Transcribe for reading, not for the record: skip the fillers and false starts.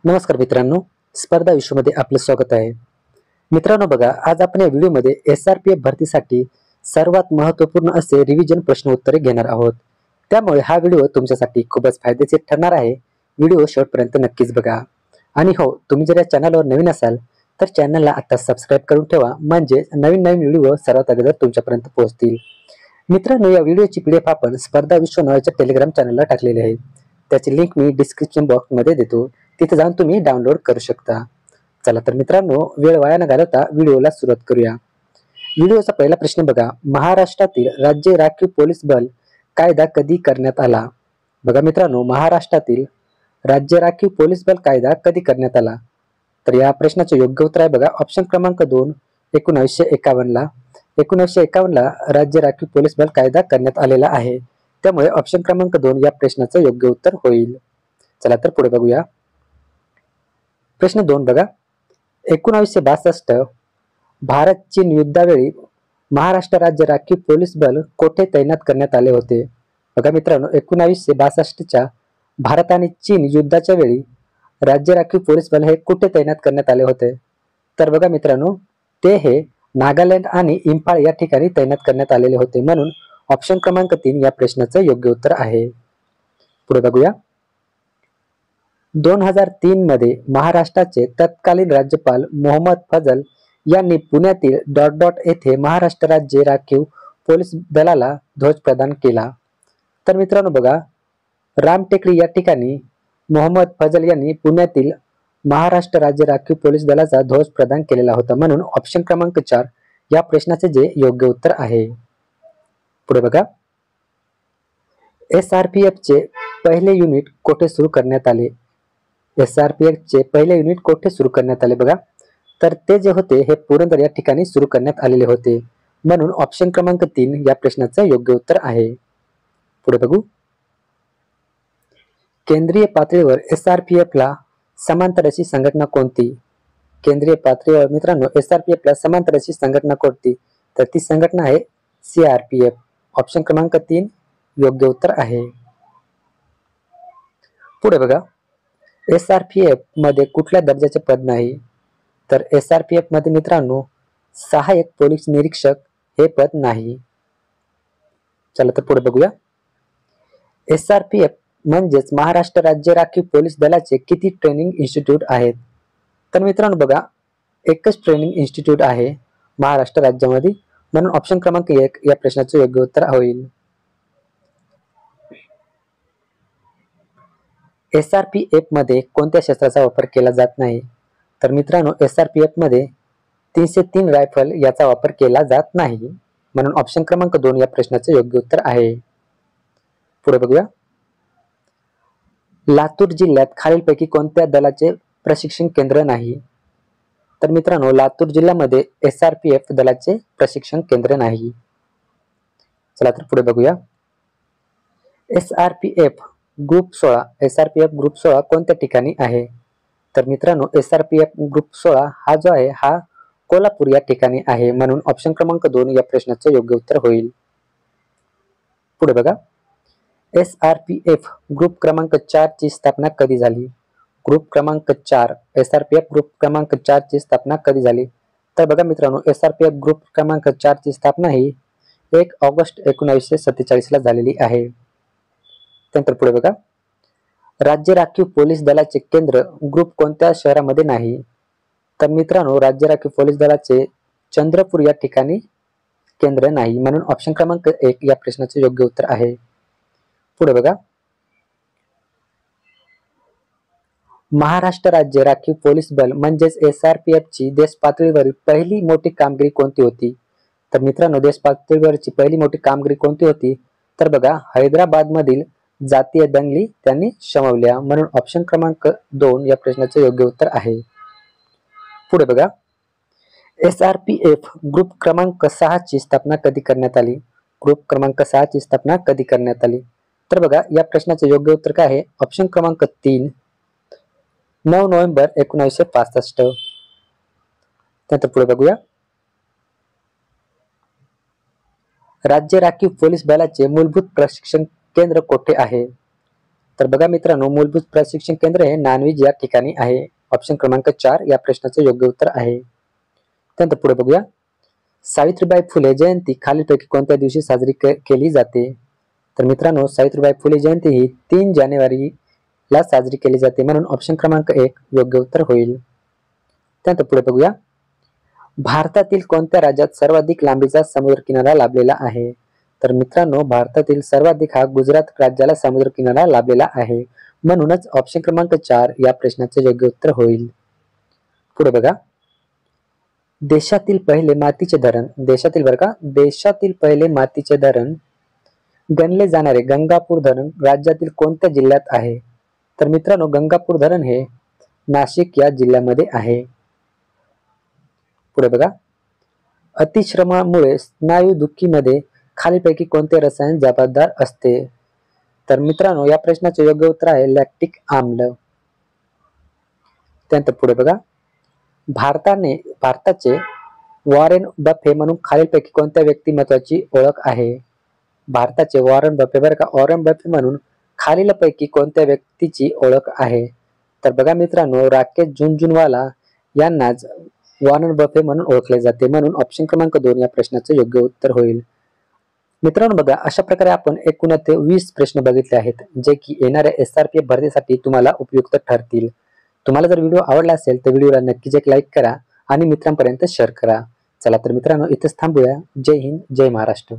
नमस्कार मित्रांनो, स्पर्धा विश्वमध्ये आपलं स्वागत आहे. मित्रांनो बघा, आज आपण या व्हिडिओमध्ये SRPF भरतीसाठी सर्वात महत्त्वपूर्ण असे रिव्हिजन प्रश्न उत्तरे घेणार आहोत. त्यामुळे हा व्हिडिओ तुमच्यासाठी खूपच फायदेशीर ठरणार आहे. व्हिडिओ शेवटपर्यंत नक्कीच बघा. आणि हो, तुम्ही जर या चॅनलवर नवीन असाल तर चॅनलला आता सबस्क्राईब करून ठेवा, म्हणजे नवीन व्हिडिओ सर्वात अगोदर तुमच्यापर्यंत पोहोचतील. मित्रांनो, या व्हिडिओची PDF आपण स्पर्धा विश्व नावाच्या टेलिग्राम चॅनलला टाकलेली आहे. त्याची लिंक मी डिस्क्रिप्शन बॉक्समध्ये देतो, तिथे जाऊन तुम्ही डाउनलोड करू शकता. चला तर मित्रांनो, वेळ वाया न घालवता व्हिडिओला सुरुवात करूया. व्हिडिओचा पहिला प्रश्न बघा, महाराष्ट्रातील राज्य राखीव पोलीस बल कायदा कधी करण्यात आला? बघा मित्रांनो, महाराष्ट्रातील राज्य राखीव पोलीस बल कायदा कधी करण्यात आला? तर या प्रश्नाचे योग्य उत्तर आहे बघा ऑप्शन क्रमांक 2, 1951 ला. 1951 ला राज्य राखीव पोलीस बल कायदा करण्यात आलेला आहे. त्यामुळे ऑप्शन क्रमांक 2 या प्रश्नाचं योग्य उत्तर होईल. चला तर पुढे बघूया. प्रश्न 2 बघा, 1962 भारत चीन युद्धावेळी महाराष्ट्र राज्य राखीव पोलीस बल कोठे तैनात करण्यात आले होते? बघा मित्रांनो, 1962च्या भारत आणि चीन युद्धाच्या वेळी राज्य राखीव पोलीस बल हे कुठे तैनात करण्यात आले होते? तर बघा मित्रांनो, ते हे नागालँड आणि इम्फाळ या ठिकाणी तैनात करण्यात आलेले होते. म्हणून ऑप्शन क्रमांक 3 या प्रश्नाचं योग्य उत्तर आहे. पुढे बघूया. 2003 मध्ये महाराष्ट्राचे तत्कालीन राज्यपाल मोहम्मद फजल यांनी पुण्यातील येथे महाराष्ट्र राज्य राखीव पोलीस दलाला ध्वज प्रदान केला. तर मित्रांनो बघा, रामटेकडी या ठिकाणी मोहम्मद फजल यांनी पुण्यातील महाराष्ट्र राज्य राखीव पोलीस दलाचा ध्वज प्रदान केलेला होता. म्हणून ऑप्शन क्रमांक 4 या प्रश्नाचे जे योग्य उत्तर आहे. पुढे बघा, SRPF चे पहिले युनिट कोठे सुरू करण्यात आले? SRPF चे पहिले युनिट कोठे सुरू करण्यात आले बघा? तर ते जे होते हे पुरंदर या ठिकाणी सुरू करण्यात आलेले होते. म्हणून ऑप्शन क्रमांक 3 या प्रश्नाचं योग्य उत्तर आहे. पुढे बघू. केंद्रीय पातळीवर SRPF ला समांतर अशी संघटना कोणती? केंद्रीय पातळीवर मित्रांनो SRPF ला समांतर अशी संघटना कोणती? तर ती संघटना आहे CRPF. ऑप्शन क्रमांक 3 योग्य उत्तर आहे. पुढे बघा, SRPF मध्ये कुठल्या दर्जाचे पद नाही? तर SRPF मध्ये मित्रांनो सहाय्यक पोलीस निरीक्षक हे पद नाही. चला तर पुढे बघूया. SRPF म्हणजेच महाराष्ट्र राज्य राखीव पोलीस दलाचे किती ट्रेनिंग इन्स्टिट्यूट आहेत? तर मित्रांनो बघा, एकच ट्रेनिंग इन्स्टिट्यूट आहे महाराष्ट्र राज्यामध्ये. म्हणून ऑप्शन क्रमांक 1 या प्रश्नाचे योग्य उत्तर होईल. SRPF मध्ये कोणत्या शस्त्राचा वापर केला जात नाही? तर मित्रांनो SRPF मध्ये 303 रायफल याचा वापर केला जात नाही. म्हणून ऑप्शन क्रमांक 2 या प्रश्नाचे योग्य उत्तर आहे. पुढे बघूया. लातूर जिल्ह्यात खालीलपैकी कोणत्या दलाचे प्रशिक्षण केंद्र नाही? तर मित्रांनो लातूर जिल्ह्यामध्ये SRPF दलाचे प्रशिक्षण केंद्र नाही. चला तर पुढे बघूया. SRPF ग्रुप 16 कोणत्या ठिकाणी आहे? तर मित्रांनो SRPF ग्रुप 16 हा जो आहे हा कोल्हापूर या ठिकाणी आहे. म्हणून ऑप्शन क्रमांक 2 या प्रश्नाचं योग्य उत्तर होईल. पुढे बघा. SRPF ग्रुप क्रमांक 4 ची स्थापना कधी झाली? ग्रुप क्रमांक 4 SRPF ग्रुप क्रमांक 4 ची स्थापना कधी झाली? तर बघा मित्रांनो SRPF ग्रुप क्रमांक 4 ची स्थापना ही 1 ऑगस्ट 1947 ला झालेली आहे. त्यानंतर पुढे बघा. राज्य राखीव पोलीस दलाचे केंद्र ग्रुप कोणत्या शहरामध्ये नाही? तर मित्रांनो राज्य राखीव पोलीस दलाचे चंद्रपूर या ठिकाणी केंद्र नाही. म्हणून ऑप्शन क्रमांक 1 या प्रश्नाचे योग्य उत्तर आहे. पुढे बघा. महाराष्ट्र राज्य राखीव पोलीस बल म्हणजेच SRPF ची देश पातळीवरील पहिली मोठी कामगिरी कोणती होती? तर मित्रांनो देश पातळीवरची पहिली मोठी कामगिरी कोणती होती? तर बघा, हैदराबाद मधील जातीय दंगली त्यांनी शमवल्या. म्हणून ऑप्शन क्रमांक 2 या प्रश्नाचे योग्य उत्तर आहे. पुढे बघा. SRPF ग्रुप क्रमांक 6 ची स्थापना कधी करण्यात आली? ग्रुप क्रमांक 6 ची स्थापना कधी करण्यात आली? तर बघा या प्रश्नाचे योग्य उत्तर काय आहे? ऑप्शन क्रमांक 3 9 नोव्हेंबर 1965. त्यानंतर पुढे बघूया. राज्य राखीव पोलीस बलाचे मूलभूत प्रशिक्षण केंद्र कोठे आहे? तर बघा मित्रांनो, मूलभूत प्रशिक्षण केंद्र हे नानवीज या ठिकाणी आहे. ऑप्शन क्रमांक 4 या प्रश्नाचे योग्य उत्तर आहे. त्यानंतर पुढे बघूया, सावित्रीबाई फुले जयंती खालीलपैकी कोणत्या दिवशी साजरी केली जाते? तर मित्रांनो, सावित्रीबाई फुले जयंती ही 3 जानेवारीला साजरी केली जाते, म्हणून ऑप्शन क्रमांक 1 योग्य उत्तर होईल. त्यानंतर पुढे बघूया, भारतातील कोणत्या राज्यात सर्वाधिक लांबीचा समुद्र किनारा लाभलेला आहे? तर मित्रांनो, भारतातील सर्वाधिक हा गुजरात राज्याला समुद्र किनारा लाभलेला आहे, म्हणूनच ऑप्शन क्रमांक 4 या प्रश्नाचे योग्य उत्तर होईल. पुढे बघा, देशातील पहिले मातीचे धरण, देशातील पहिले मातीचे धरण गणले जाणारे गंगापूर धरण राज्यातील कोणत्या जिल्ह्यात आहे? तर मित्रांनो, गंगापूर धरण हे नाशिक या जिल्ह्यामध्ये आहे. पुढे बघा, अतिश्रमामुळे स्नायुदुखीमध्ये खालीलपैकी कोणते रसायन जबाबदार असते? तर मित्रांनो, या प्रश्नाचे योग्य उत्तर आहे लॅक्टिक आम्ल. त्यानंतर पुढे बघा, भारताचे वॉरेन बफे म्हणून खालीलपैकी कोणत्या व्यक्तिमत्वाची ओळख आहे? भारताचे वॉरेन बफे वॉरेन बफे म्हणून खालीलपैकी कोणत्या व्यक्तीची ओळख आहे? तर बघा मित्रांनो, राकेश झुनझुनवाला यांनाच वॉरेन बफे म्हणून ओळखले जाते, म्हणून ऑप्शन क्रमांक 2 या प्रश्नाचे योग्य उत्तर होईल. मित्रांनो बघा, अशा प्रकारे आपण एकूण 20 प्रश्न बघितले आहेत, जे की येणाऱ्या SRPF भरतीसाठी तुम्हाला उपयुक्त ठरतील. तुम्हाला जर व्हिडिओ आवडला असेल तर व्हिडिओला नक्कीच एक लाईक करा आणि मित्रांपर्यंत शेअर करा. चला तर मित्रांनो, इथेच थांबूया. जय हिंद, जय महाराष्ट्र.